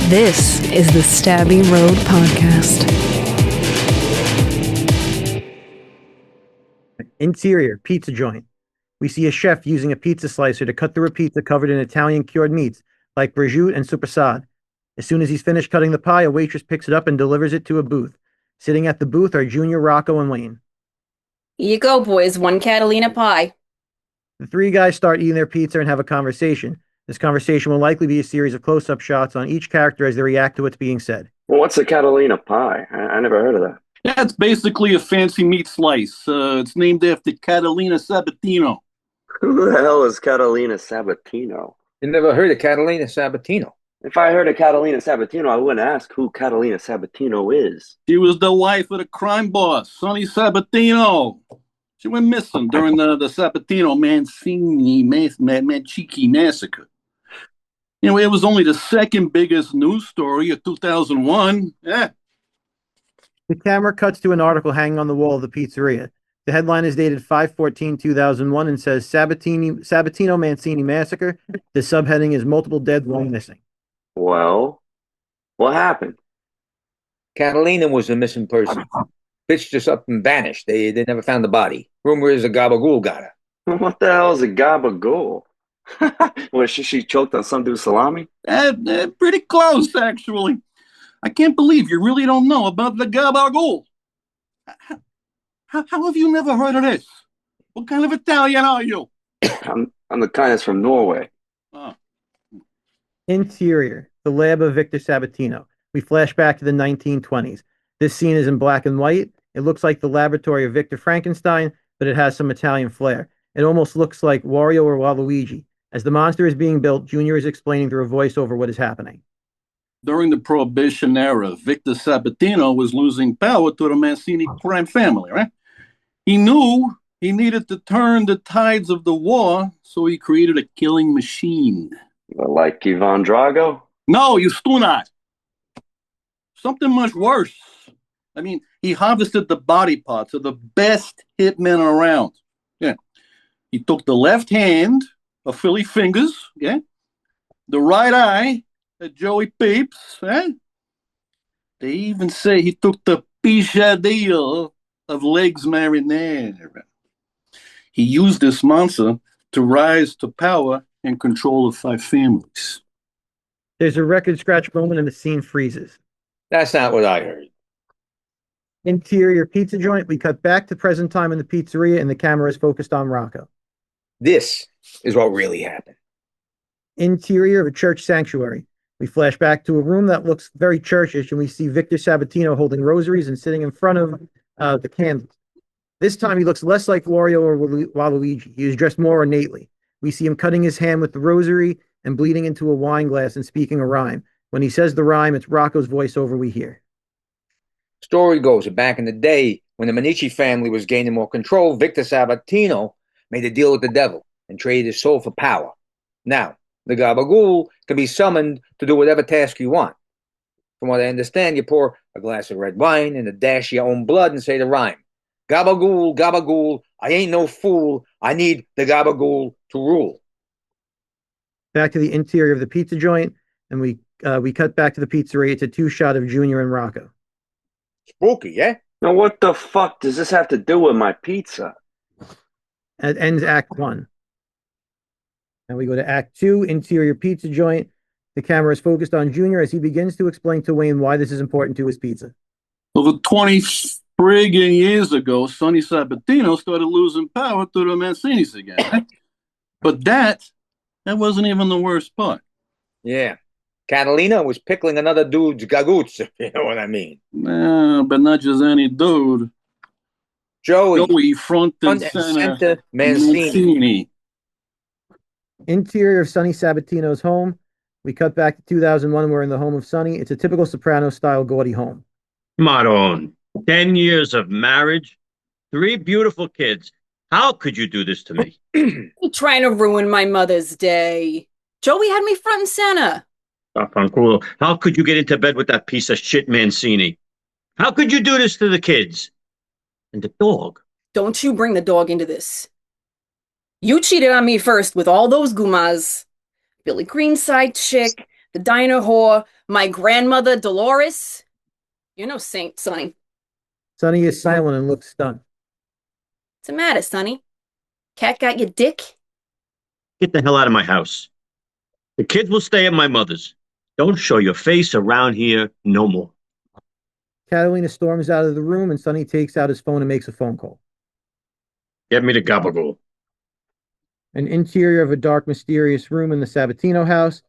This is the Stabby Road Podcast. Interior, pizza joint. We see a chef using a pizza slicer to cut through a pizza covered in Italian cured meats like prosciutto and sopressade. As soon as he's finished cutting the pie, a waitress picks it up and delivers it to a booth. Sitting at the booth are Junior, Rocco, and Wayne. Here you go, boys. One Catalina pie. The three guys start eating their pizza and have a conversation. This conversation will likely be a series of close-up shots on each character as they react to what's being said. Well, what's a Catalina pie? I never heard of that. Yeah, it's basically a fancy meat slice. It's named after Catalina Sabatino. Who the hell is Catalina Sabatino? You never heard of Catalina Sabatino? If I heard of Catalina Sabatino, I wouldn't ask who Catalina Sabatino is. She was the wife of the crime boss, Sonny Sabatino. She went missing during the Sabatino Manchiki massacre. You know, it was only the second biggest news story of 2001. Yeah. The camera cuts to an article hanging on the wall of the pizzeria. The headline is dated 5/14/2001 and says Sabatino Mancini Massacre. The subheading is multiple dead, one missing. Well, what happened? Catalina was a missing person. Bitch just up and vanished. They never found the body. Rumor is a Gaba Ghoul got her. What the hell is a Gaba Ghoul? Was she choked on some dude's salami? Pretty close, actually. I can't believe you really don't know about the Gaba Ghoul. How have you never heard of this? What kind of Italian are you? I'm the kind that's from Norway. Oh. Interior, the lab of Victor Sabatino. We flash back to the 1920s. This scene is in black and white. It looks like the laboratory of Victor Frankenstein, but it has some Italian flair. It almost looks like Wario or Waluigi. As the monster is being built, Junior is explaining through a voiceover what is happening. During the Prohibition era, Victor Sabatino was losing power to the Mancini crime family, right? He knew he needed to turn the tides of the war, so he created a killing machine. Like Ivan Drago? No, you do not. Something much worse. I mean, he harvested the body parts of the best hitmen around. Yeah. He took the left hand of Philly Fingers, okay? The right eye of Joey Peeps, eh? They even say he took the pichadillo of Legs Marinere. He used this monster to rise to power and control of 5 families. There's a record scratch moment and the scene freezes. That's not what I heard. Interior, pizza joint. We cut back to present time in the pizzeria and the camera is focused on Rocco. This is what really happened. Interior of a church sanctuary. We flash back to a room that looks very churchish and we see Victor Sabatino holding rosaries and sitting in front of the candles. This time he looks less like Wario or Waluigi. He is dressed more ornately. We see him cutting his hand with the rosary and bleeding into a wine glass and speaking a rhyme. When he says the rhyme, it's Rocco's voiceover we hear. Story goes that back in the day, when the Medici family was gaining more control, Victor Sabatino made a deal with the devil and traded his soul for power. Now, the Gaba Ghoul can be summoned to do whatever task you want. From what I understand, you pour a glass of red wine and a dash of your own blood and say the rhyme. Gaba Ghoul, I ain't no fool. I need the Gaba Ghoul to rule. Back to the interior of the pizza joint, and we cut back to the pizzeria. It's a 2-shot of Junior and Rocco. Spooky, yeah? Now, what the fuck does this have to do with my pizza? It ends Act 1. Now we go to Act 2, interior pizza joint. The camera is focused on Junior as he begins to explain to Wayne why this is important to his pizza. Over 20 friggin' years ago, Sonny Sabatino started losing power to the Mancinis again. Right? But that wasn't even the worst part. Yeah. Catalina was pickling another dude's gagoots, if you know what I mean. But not just any dude. Joey front and center Mancini. Interior of Sonny Sabatino's home. We cut back to 2001. We're in the home of Sonny. It's a typical Soprano-style gaudy home. Maron, 10 years of marriage, 3 beautiful kids. How could you do this to me? You're trying to ruin my Mother's Day. Joey had me front and center. Fanculo, how could you get into bed with that piece of shit Mancini? How could you do this to the kids? And the dog? Don't you bring the dog into this. You cheated on me first with all those gumas. Billy Green side chick, the diner whore, My grandmother, Dolores. You're no saint, Sonny. Sonny is silent and looks stunned. What's the matter, Sonny? Cat got your dick? Get the hell out of my house. The kids will stay at my mother's. Don't show your face around here no more. Catalina storms out of the room and Sonny takes out his phone and makes a phone call. Get me to Gaba Ghoul. An interior of a dark, mysterious room in the Sabatino house.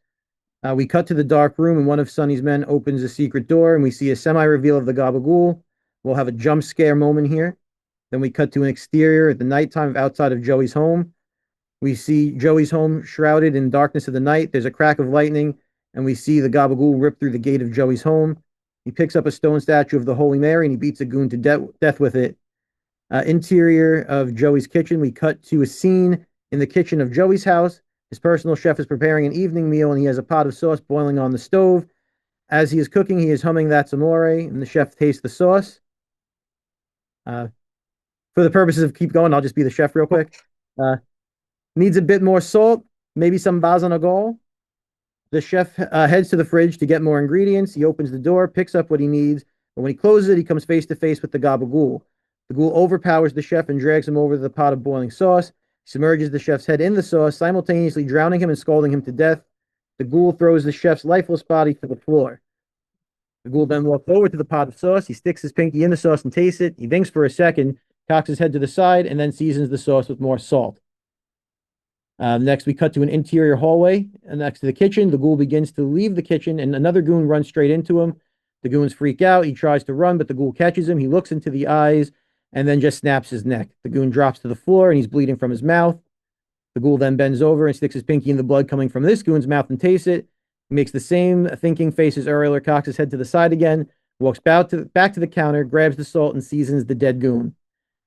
We cut to the dark room, and one of Sonny's men opens a secret door, and we see a semi-reveal of the Gaba Ghoul. We'll have a jump scare moment here. Then we cut to an exterior at the nighttime outside of Joey's home. We see Joey's home shrouded in darkness of the night. There's a crack of lightning, and we see the Gaba Ghoul rip through the gate of Joey's home. He picks up a stone statue of the Holy Mary, and he beats a goon to death with it. Interior of Joey's kitchen, we cut to a scene in the kitchen of Joey's house. His personal chef is preparing an evening meal, and he has a pot of sauce boiling on the stove. As he is cooking, he is humming That's Amore, and the chef tastes the sauce. For the purposes of keep going, I'll just be the chef real quick. Needs a bit more salt, maybe some basanagol. The chef heads to the fridge to get more ingredients. He opens the door, picks up what he needs, but when he closes it, he comes face to face with the Gaba Ghoul. The ghoul overpowers the chef and drags him over to the pot of boiling sauce. He submerges the chef's head in the sauce, simultaneously drowning him and scalding him to death. The ghoul throws the chef's lifeless body to the floor. The ghoul then walks over to the pot of sauce. He sticks his pinky in the sauce and tastes it. He thinks for a second, cocks his head to the side, and then seasons the sauce with more salt. Next, we cut to an interior hallway next to the kitchen. The ghoul begins to leave the kitchen, and another goon runs straight into him. The goons freak out. He tries to run, but the ghoul catches him. He looks into the eyes and then just snaps his neck. The goon drops to the floor, and he's bleeding from his mouth. The ghoul then bends over and sticks his pinky in the blood coming from this goon's mouth and tastes it. He makes the same thinking face as earlier, cocks his head to the side again, walks back to the counter, grabs the salt, and seasons the dead goon.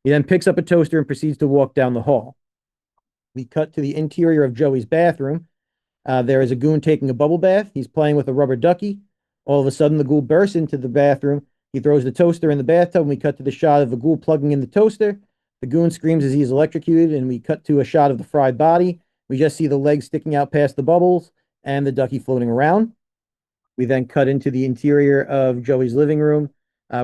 He then picks up a toaster and proceeds to walk down the hall. We cut to the interior of Joey's bathroom. There is a goon taking a bubble bath. He's playing with a rubber ducky. All of a sudden, the ghoul bursts into the bathroom. He throws the toaster in the bathtub, and we cut to the shot of the ghoul plugging in the toaster. The goon screams as he is electrocuted, and we cut to a shot of the fried body. We just see the legs sticking out past the bubbles and the ducky floating around. We then cut into the interior of Joey's living room.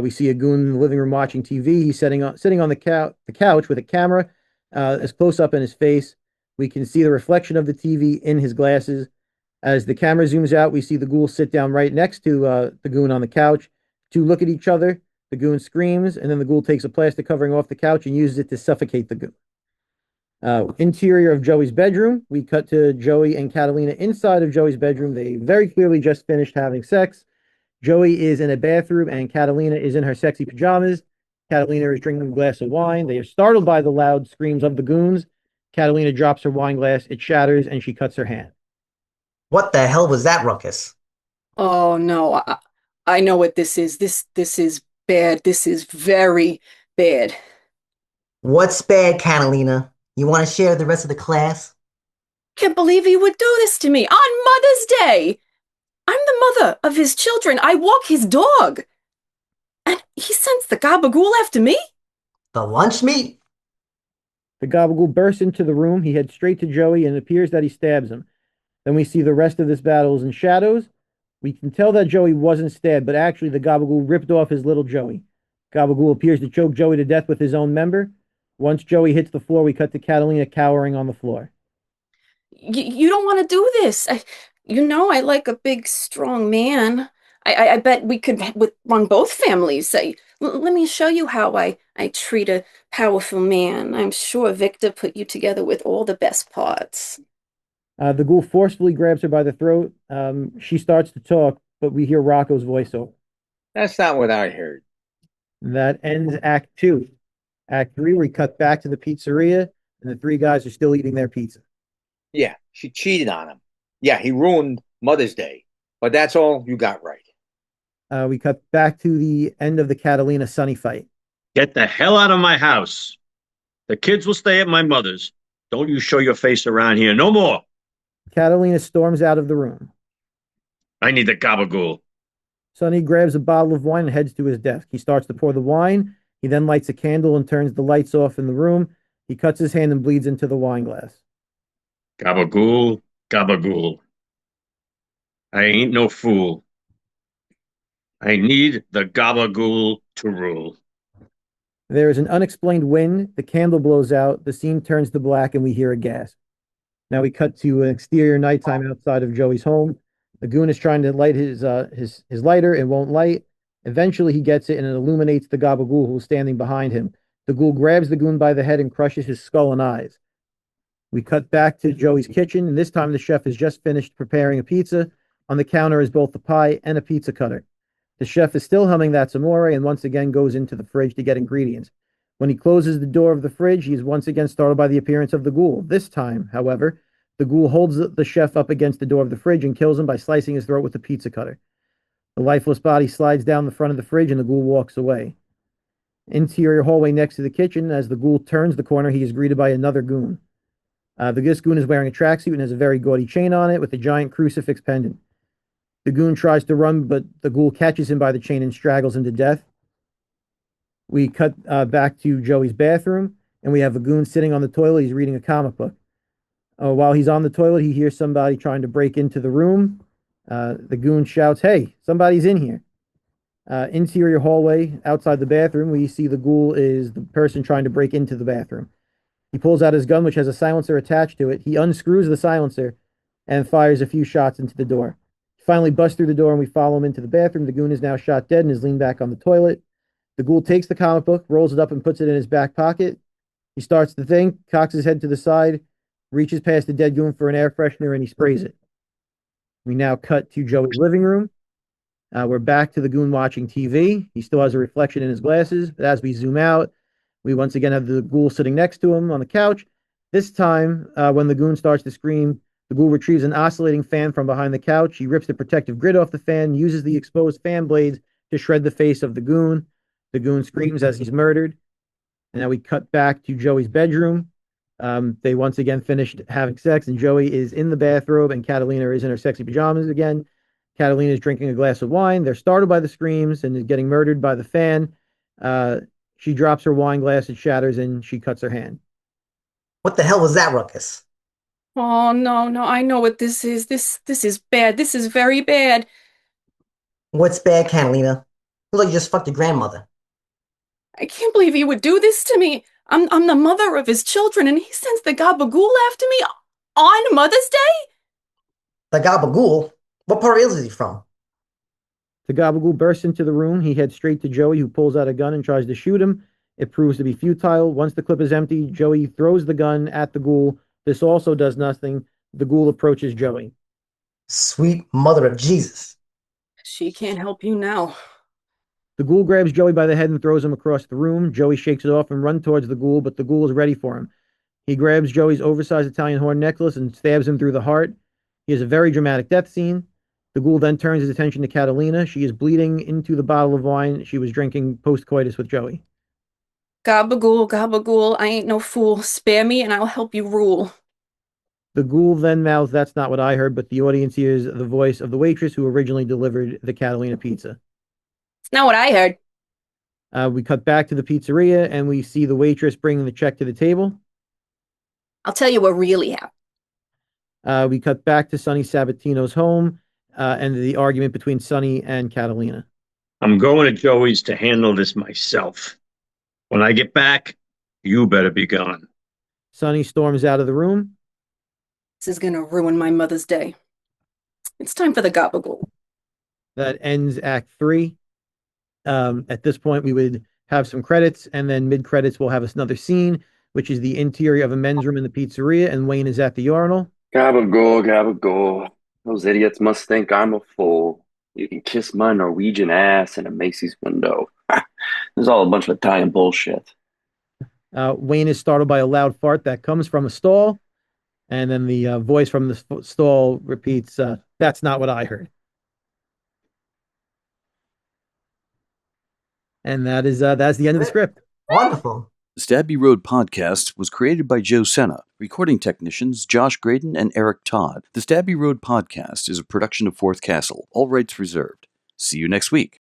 We see a goon in the living room watching TV. He's sitting on the couch with a camera as close up in his face. We can see the reflection of the TV in his glasses. As the camera zooms out, we see the ghoul sit down right next to the goon on the couch. Two look at each other. The goon screams, and then the ghoul takes a plastic covering off the couch and uses it to suffocate the goon. Interior of Joey's bedroom. We cut to Joey and Catalina inside of Joey's bedroom. They very clearly just finished having sex. Joey is in a bathroom, and Catalina is in her sexy pajamas. Catalina is drinking a glass of wine. They are startled by the loud screams of the goons. Catalina drops her wine glass. It shatters, and she cuts her hand. What the hell was that ruckus? Oh no, I know what this is. This is bad. This is very bad. What's bad, Catalina? You want to share the rest of the class? Can't believe he would do this to me on Mother's Day. I'm the mother of his children. I walk his dog. And he sends the Gaba Ghoul after me? The lunch meat? The Gaba Ghoul bursts into the room. He heads straight to Joey, and it appears that he stabs him. Then we see the rest of this battle is in shadows. We can tell that Joey wasn't stabbed, but actually the Gaba Ghoul ripped off his little Joey. Gaba Ghoul appears to choke Joey to death with his own member. Once Joey hits the floor, we cut to Catalina cowering on the floor. You don't want to do this. I like a big, strong man. I bet we could run both families. Let me show you how I treat a powerful man. I'm sure Victor put you together with all the best parts. The ghoul forcefully grabs her by the throat. She starts to talk, but we hear Rocco's voiceover. That's not what I heard. That ends Act 2. Act 3, we cut back to the pizzeria, and the three guys are still eating their pizza. Yeah, she cheated on him. Yeah, he ruined Mother's Day. But that's all you got right. We cut back to the end of the Catalina Sonny fight. Get the hell out of my house. The kids will stay at my mother's. Don't you show your face around here no more. Catalina storms out of the room. I need the Gaba Ghoul. Sonny grabs a bottle of wine and heads to his desk. He starts to pour the wine. He then lights a candle and turns the lights off in the room. He cuts his hand and bleeds into the wine glass. Gaba Ghoul, Gaba Ghoul. I ain't no fool. I need the Gaba Ghoul to rule. There is an unexplained wind, the candle blows out, the scene turns to black, and we hear a gasp. Now we cut to an exterior nighttime outside of Joey's home. The goon is trying to light his lighter and won't light. Eventually he gets it and it illuminates the Gaba Ghoul who's standing behind him. The ghoul grabs the goon by the head and crushes his skull and eyes. We cut back to Joey's kitchen, and this time the chef has just finished preparing a pizza. On the counter is both the pie and a pizza cutter. The chef is still humming That's Amore and once again goes into the fridge to get ingredients. When he closes the door of the fridge, he is once again startled by the appearance of the ghoul. This time, however, the ghoul holds the chef up against the door of the fridge and kills him by slicing his throat with a pizza cutter. The lifeless body slides down the front of the fridge and the ghoul walks away. Interior hallway next to the kitchen. As the ghoul turns the corner, he is greeted by another goon. This goon is wearing a tracksuit and has a very gaudy chain on it with a giant crucifix pendant. The goon tries to run, but the ghoul catches him by the chain and straggles him to death. We cut back to Joey's bathroom, and we have a goon sitting on the toilet. He's reading a comic book. While he's on the toilet, he hears somebody trying to break into the room. The goon shouts, "Hey, somebody's in here." Interior hallway outside the bathroom, we see the ghoul is the person trying to break into the bathroom. He pulls out his gun, which has a silencer attached to it. He unscrews the silencer and fires a few shots into the door. He finally busts through the door, and we follow him into the bathroom. The goon is now shot dead and is leaned back on the toilet. The ghoul takes the comic book, rolls it up, and puts it in his back pocket. He starts to think, cocks his head to the side, reaches past the dead goon for an air freshener, and he sprays it. We now cut to Joey's living room. We're back to the goon watching TV. He still has a reflection in his glasses, but as we zoom out, we once again have the ghoul sitting next to him on the couch. This time, when the goon starts to scream, the ghoul retrieves an oscillating fan from behind the couch. He rips the protective grid off the fan, uses the exposed fan blades to shred the face of the goon. The goon screams as he's murdered. And now we cut back to Joey's bedroom. They once again finished having sex, and Joey is in the bathrobe, and Catalina is in her sexy pajamas again. Catalina is drinking a glass of wine. They're startled by the screams and is getting murdered by the fan. She drops her wine glass, it shatters, and she cuts her hand. What the hell was that ruckus? Oh, no, I know what this is. This is bad. This is very bad. What's bad, Catalina? Look like you just fucked your grandmother. I can't believe he would do this to me. I'm the mother of his children, and he sends the Gaba Ghoul after me on Mother's Day? The Gaba Ghoul? What part of Italy is he from? The Gaba Ghoul bursts into the room. He heads straight to Joey, who pulls out a gun and tries to shoot him. It proves to be futile. Once the clip is empty, Joey throws the gun at the ghoul. This also does nothing. The ghoul approaches Joey. Sweet mother of Jesus. She can't help you now. The ghoul grabs Joey by the head and throws him across the room. Joey shakes it off and runs towards the ghoul, but the ghoul is ready for him. He grabs Joey's oversized Italian horn necklace and stabs him through the heart. He has a very dramatic death scene. The ghoul then turns his attention to Catalina. She is bleeding into the bottle of wine she was drinking post-coitus with Joey. Gaba Ghoul, I ain't no fool. Spare me and I'll help you rule. The ghoul then mouths, "That's not what I heard," but the audience hears the voice of the waitress who originally delivered the Catalina pizza. It's not what I heard. We cut back to the pizzeria and we see the waitress bringing the check to the table. I'll tell you what really happened. We cut back to Sonny Sabatino's home and the argument between Sonny and Catalina. I'm going to Joey's to handle this myself. When I get back, you better be gone. Sonny storms out of the room. This is gonna ruin my Mother's Day. It's time for the Gaba Ghoul. That ends Act 3. At this point, we would have some credits, and then mid-credits, we'll have another scene, which is the interior of a men's room in the pizzeria, and Wayne is at the urinal. Gabba Ghoul, Gabba Ghoul. Those idiots must think I'm a fool. You can kiss my Norwegian ass in a Macy's window. This is all a bunch of Italian bullshit. Wayne is startled by a loud fart that comes from a stall, and then the voice from the stall repeats, "That's not what I heard." And that's the end of the script. Wonderful. The Stabby Road podcast was created by Joe Senna, recording technicians Josh Graydon and Eric Todd. The Stabby Road podcast is a production of Fourth Castle, all rights reserved. See you next week.